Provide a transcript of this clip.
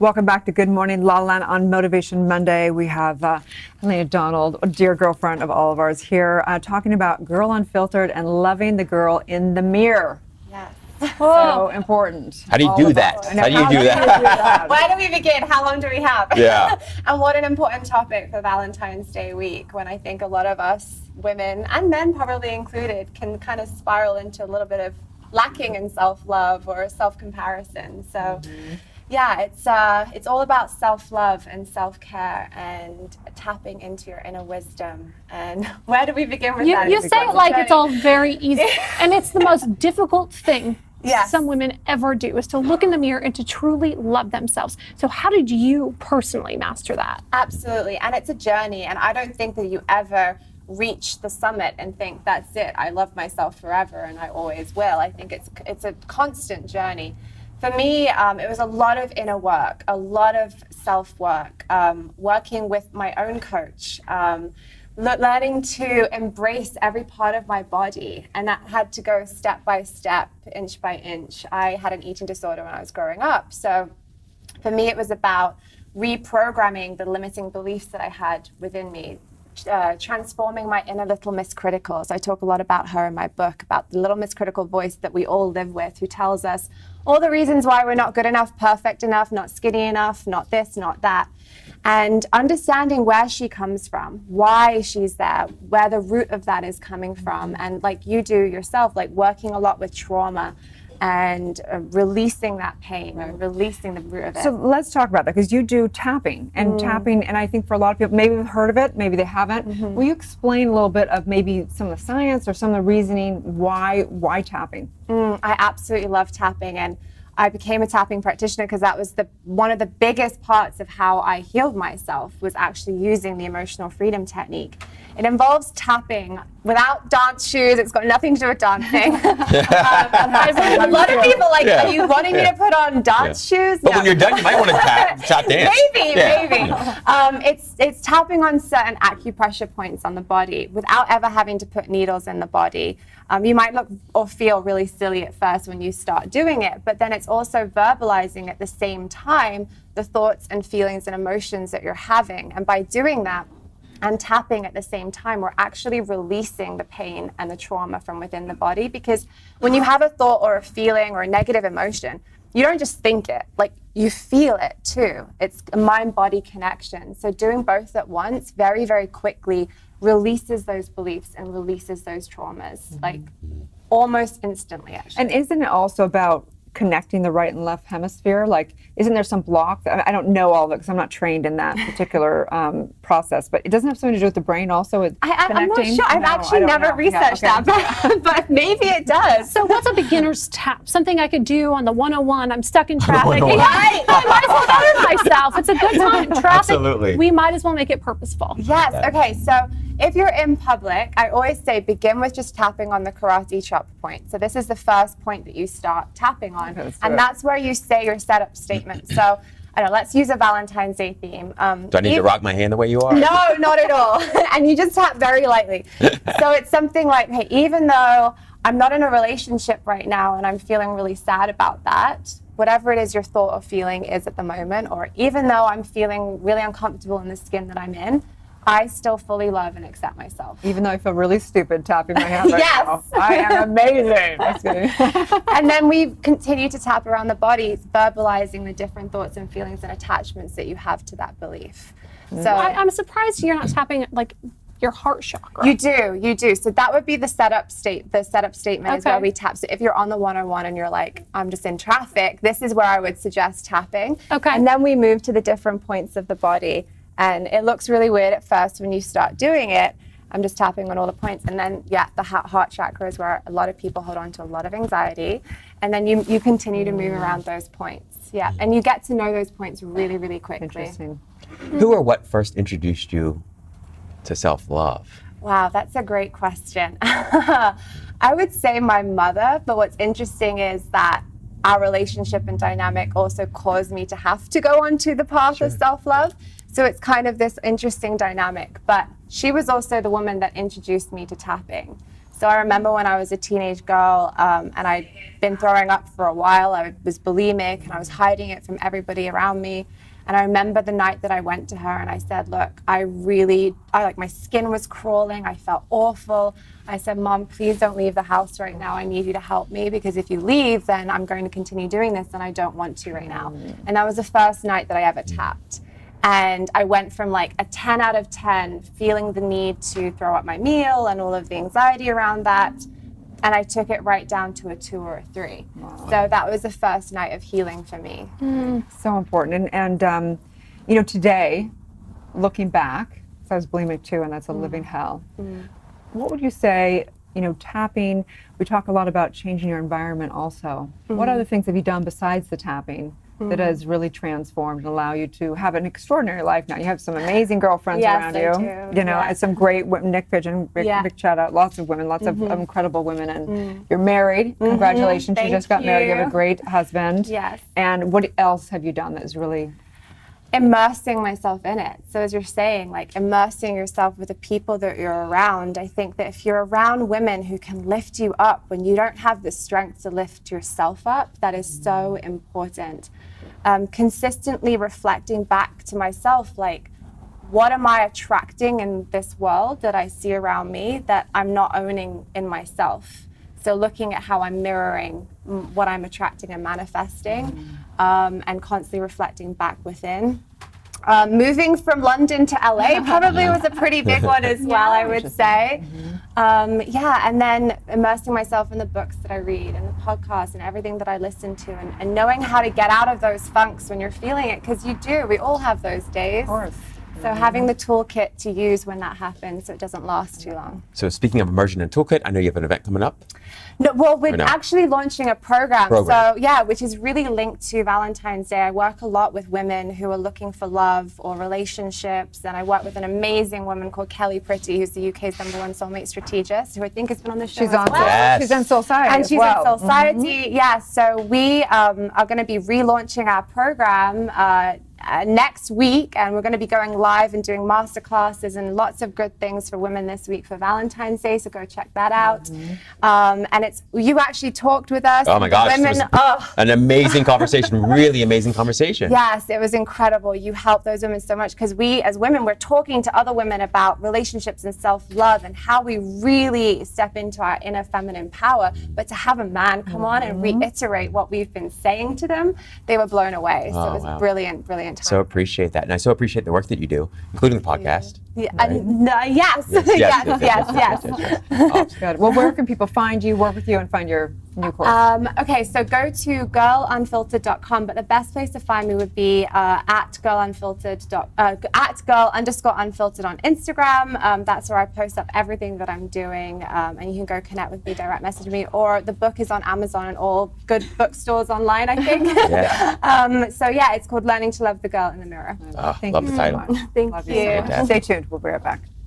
Welcome back to Good Morning LaLa on Motivation Monday. We have Helena Donald, a dear girlfriend of all of ours here, talking about Girl Unfiltered and loving the girl in the mirror. Yes. So important. How do you do that? How do you do that? Where do we begin? How long do we have? Yeah. And what an important topic for Valentine's Day week, when I think a lot of us women, and men probably included, can kind of spiral into a little bit of lacking in self-love or self-comparison. So. Yeah, it's all about self-love and self-care and tapping into your inner wisdom. And where do we begin with that? You say it like it's all very easy. And it's the most difficult thing some women ever do, is to look in the mirror and to truly love themselves. So how did you personally master that? Absolutely. And it's a journey. And I don't think that you ever reach the summit and think, that's it, I love myself forever and I always will. I think it's a constant journey. For me, it was a lot of inner work, a lot of self-work, working with my own coach, learning to embrace every part of my body. And that had to go step by step, inch by inch. I had an eating disorder when I was growing up. So for me, it was about reprogramming the limiting beliefs that I had within me, transforming my inner little Miss Critical. So I talk a lot about her in my book, about the little Miss Critical voice that we all live with, who tells us all the reasons why we're not good enough, perfect enough, not skinny enough, not this, not that. And understanding where she comes from, why she's there, where the root of that is coming from. And like you do yourself, like working a lot with trauma and releasing that pain or releasing the root of it. So let's talk about that, because you do tapping, and I think for a lot of people, maybe they've heard of it, maybe they haven't. Will you explain a little bit of maybe some of the science or some of the reasoning why tapping? I absolutely love tapping, and I became a tapping practitioner because that was one of the biggest parts of how I healed myself, was actually using the emotional freedom technique. It involves tapping without dance shoes. It's got nothing to do with dancing. A lot of people are you wanting me to put on dance shoes? But No. when you're done, you might want to tap dance. Maybe. It's tapping on certain acupressure points on the body without ever having to put needles in the body. You might look or feel really silly at first when you start doing it, but then it's also verbalizing at the same time the thoughts and feelings and emotions that you're having. And by doing that and tapping at the same time, we're actually releasing the pain and the trauma from within the body. Because when you have a thought or a feeling or a negative emotion, you don't just think it, like you feel it too. It's a mind-body connection. So doing both at once very, very quickly releases those beliefs and releases those traumas, like almost instantly, actually. And isn't it also about connecting the right and left hemisphere? Like, isn't there some block? I don't know all of it because I'm not trained in that particular process, but it doesn't have something to do with the brain also with connecting? I'm not sure. I've actually never researched that, but maybe it does. So what's a beginner's tap? Something I could do on the 101. I'm stuck in traffic. Right. I might as well better myself. It's a good time. Traffic. Absolutely. We might as well make it purposeful. Yes. Okay. So if you're in public, I always say begin with just tapping on the karate chop point. So this is the first point that you start tapping on. Okay, and that's where you say your setup statement. So I don't know, let's use a Valentine's Day theme. Do I need to rock my hand the way you are? No, not at all. And you just tap very lightly. So it's something like, hey, even though I'm not in a relationship right now and I'm feeling really sad about that, whatever it is your thought or feeling is at the moment, or even though I'm feeling really uncomfortable in the skin that I'm in, I still fully love and accept myself. Even though I feel really stupid tapping my hand right Yes. now. I am amazing. That's good. And then we continue to tap around the body, verbalizing the different thoughts and feelings and attachments that you have to that belief. So I'm surprised you're not tapping like your heart chakra. you do. So that would be the setup state. The setup statement is Okay. where we tap. So if you're on the 101 and you're like, I'm just in traffic, this is where I would suggest tapping. Okay. And then we move to the different points of the body. And it looks really weird at first when you start doing it. I'm just tapping on all the points. And then, the heart chakra is where a lot of people hold on to a lot of anxiety. And then you continue to move around those points. Yeah. And you get to know those points really, really quickly. Interesting. Who or what first introduced you to self-love? Wow, that's a great question. I would say my mother, but what's interesting is that our relationship and dynamic also caused me to have to go onto the path of self-love. So it's kind of this interesting dynamic. But she was also the woman that introduced me to tapping. So I remember when I was a teenage girl and I'd been throwing up for a while. I was bulimic and I was hiding it from everybody around me. And I remember the night that I went to her and I said, look, I like my skin was crawling. I felt awful. I said, Mom, please don't leave the house right now. I need you to help me, because if you leave, then I'm going to continue doing this and I don't want to right now. And that was the first night that I ever tapped. And I went from like a 10 out of 10, feeling the need to throw up my meal and all of the anxiety around that. And I took it right down to a 2 or a 3. Wow. So that was the first night of healing for me. So important. And you know, today, looking back, so I was bulimic too, and that's a living hell. What would you say, you know, tapping, we talk a lot about changing your environment also. What other things have you done besides the tapping that has really transformed and allow you to have an extraordinary life now? You have some amazing girlfriends around you. Do. You know, and some great women, Nick Pigeon, big shout out, lots of women, lots of incredible women, and you're married. Congratulations, you just got married. You have a great husband. Yes. And what else have you done that is really immersing myself in it? So as you're saying, like immersing yourself with the people that you're around. I think that if you're around women who can lift you up when you don't have the strength to lift yourself up, that is so important. Consistently reflecting back to myself, like, what am I attracting in this world that I see around me that I'm not owning in myself? So looking at how I'm mirroring what I'm attracting and manifesting, and constantly reflecting back within. Moving from London to LA probably was a pretty big one as well, I would say. And then immersing myself in the books that I read and the podcasts and everything that I listen to, and knowing how to get out of those funks when you're feeling it, because you do, we all have those days. Of course. So having the toolkit to use when that happens so it doesn't last too long. So speaking of immersion and toolkit, I know you have an event coming up. No, well, we're actually launching a program. So yeah, which is really linked to Valentine's Day. I work a lot with women who are looking for love or relationships, and I work with an amazing woman called Kelly Pretty, who's the UK's #1 soulmate strategist, who I think has been on the show. She's on. She's in Soul Society. And she's in Soul Society. Yeah. So we are going to be relaunching our program next week, and we're going to be going live and doing masterclasses and lots of good things for women this week for Valentine's Day, so go check that out. And you actually talked with us. Oh my gosh, women, it was an amazing conversation, really amazing conversation. Yes, it was incredible. You helped those women so much, because we as women, we're talking to other women about relationships and self-love and how we really step into our inner feminine power. But to have a man come on and reiterate what we've been saying to them, they were blown away. So it was brilliant time. So appreciate that. And I so appreciate the work that you do, including the podcast. Yeah. Right? Yes. Awesome. good? Well, where can people find you, work with you, and find your new course? Okay, so go to girlunfiltered.com, but the best place to find me would be at girl_unfiltered on Instagram. That's where I post up everything that I'm doing, and you can go connect with me, direct message me, or the book is on Amazon and all good bookstores online, I think. So yeah, it's called Learning to Love the Girl in the Mirror. Thank you the so title. much. Thank you. Stay tuned. We'll be right back.